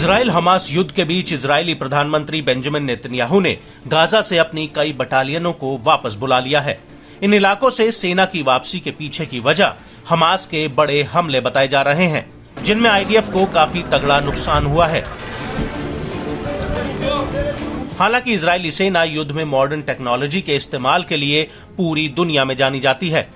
Israel Hamas युद्ध के बीच Israeli प्रधानमंत्री बेंजामिन नेतन्याहू ने गाजा से अपनी कई बटालियनों को वापस बुला लिया है। इन इलाकों से सेना की वापसी के पीछे की वजह हमास के बड़े हमले बताए जा रहे हैं, जिनमें आईडीएफ को काफी तगड़ा नुकसान हुआ है। हालांकि इजरायली सेना युद्ध में मॉडर्न टेक्नोलॉजी के इस्तेमाल के लिए पूरी दुनिया में जानी जाती है,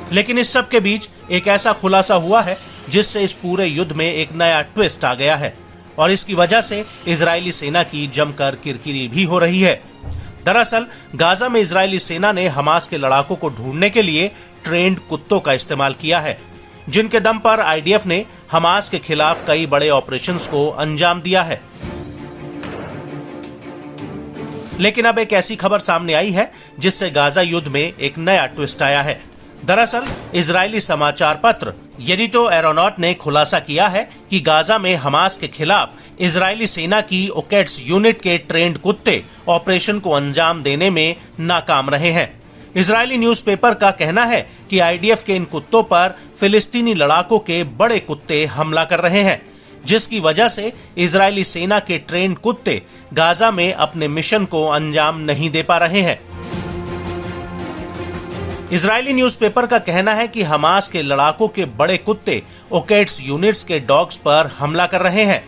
लेकिन इस सब के बीच एक ऐसा खुलासा हुआ है जिससे इस पूरे युद्ध में एक नया ट्विस्ट आ गया है और इसकी वजह से इजरायली सेना की जमकर किरकिरी भी हो रही है। दरअसल गाजा में इजरायली सेना ने हमास के लड़ाकों को ढूंढने के लिए ट्रेंड कुत्तों का इस्तेमाल किया है, जिनके दम पर आईडीएफ ने हमास के खिलाफ कई बड़े ऑपरेशंस को अंजाम दिया है। लेकिन अब एक ऐसी खबर सामने आई है जिससे गाजा युद्ध में एक नया ट्विस्ट आया है। दरअसल इजरायली समाचार पत्र येडिटो एरोनॉट ने खुलासा किया है कि गाजा में हमास के खिलाफ इजरायली सेना की ओकेट्स यूनिट के ट्रेंड कुत्ते ऑपरेशन को अंजाम देने में नाकाम रहे हैं। इजरायली न्यूज़पेपर का कहना है कि आईडीएफ के इन कुत्तों पर फिलिस्तीनी लड़ाकों के बड़े कुत्ते हमला कर रहे हैं, जिसकी वजह से इजरायली सेना के ट्रेंड कुत्ते गाजा में अपने मिशन को अंजाम नहीं दे पा रहे हैं। इजरायली न्यूज़पेपर का कहना है कि हमास के लड़ाकों के बड़े कुत्ते ओकेट्स यूनिट्स के डॉग्स पर हमला कर रहे हैं।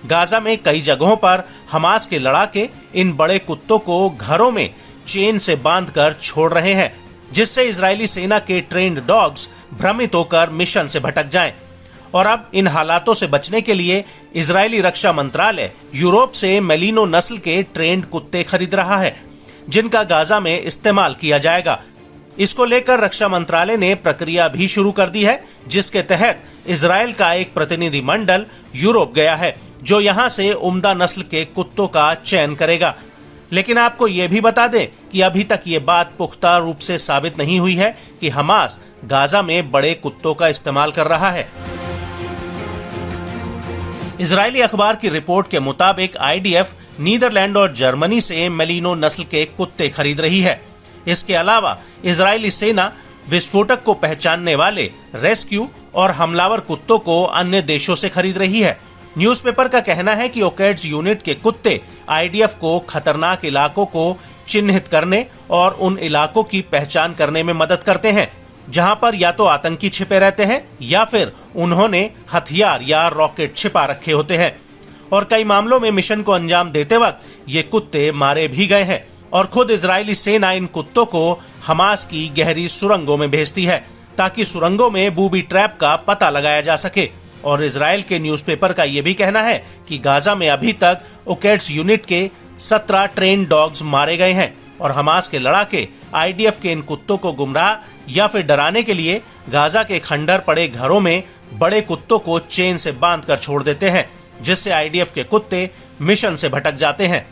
गाजा में कई जगहों पर हमास के लड़ाके इन बड़े कुत्तों को घरों में चेन से बांधकर छोड़ रहे हैं, जिससे इजरायली सेना के ट्रेंड डॉग्स भ्रमित होकर मिशन से भटक जाएं। और अब इन हालातों से बचने के लिए इजरायली रक्षा मंत्रालय यूरोप से मेलिनो नस्ल के ट्रेंड कुत्ते खरीद रहा है, जिनका गाजा में इस्तेमाल किया जाएगा। इसको लेकर रक्षा मंत्रालय ने प्रक्रिया भी शुरू कर दी है, जिसके तहत इजराइल का एक प्रतिनिधि मंडल यूरोप गया है, जो यहां से उम्दा नस्ल के कुत्तों का चयन करेगा। लेकिन आपको ये भी बता दें कि अभी तक ये बात पुख्ता रूप से साबित नहीं हुई है कि हमास गाजा में बड़े कुत्तों का इस्तेमाल कर रहा है। इजरायली अखबार की रिपोर्ट के मुताबिक आईडीएफ नीदरलैंड और जर्मनी से मेलिनो नस्ल के कुत्ते खरीद रही है। इसके अलावा इजरायली सेना विस्फोटक को पहचानने वाले रेस्क्यू और हमलावर कुत्तों को अन्य देशों से खरीद रही है। न्यूज़पेपर का कहना है कि ओकेट्स यूनिट के कुत्ते आईडीएफ को खतरनाक इलाकों को चिन्हित करने और उन इलाकों की पहचान करने में मदद करते हैं जहां पर या तो आतंकी छिपे रहते हैं या फिर उन्होंने हथियार या रॉकेट छिपा रखे होते हैं। और कई मामलों में मिशन को अंजाम देते वक्त ये कुत्ते मारे भी गए हैं और खुद इजरायली सेना इन कुत्तों को हमास की गहरी सुरंगों में भेजती है, ताकि सुरंगों में बूबी ट्रैप का पता लगाया जा सके। और इजराइल के न्यूज़पेपर का यह भी कहना है कि गाजा में अभी तक ओकेट्स यूनिट के 17 ट्रेन डॉग्स मारे गए हैं और हमास के लड़ाके आईडीएफ के इन कुत्तों को गुमराह या फिर डराने के लिए गाजा के खंडर पड़े घरों में बड़े कुत्तों को चेन से बांधकर छोड़ देते हैं, जिससे आईडीएफ के कुत्ते मिशन से भटक जाते हैं।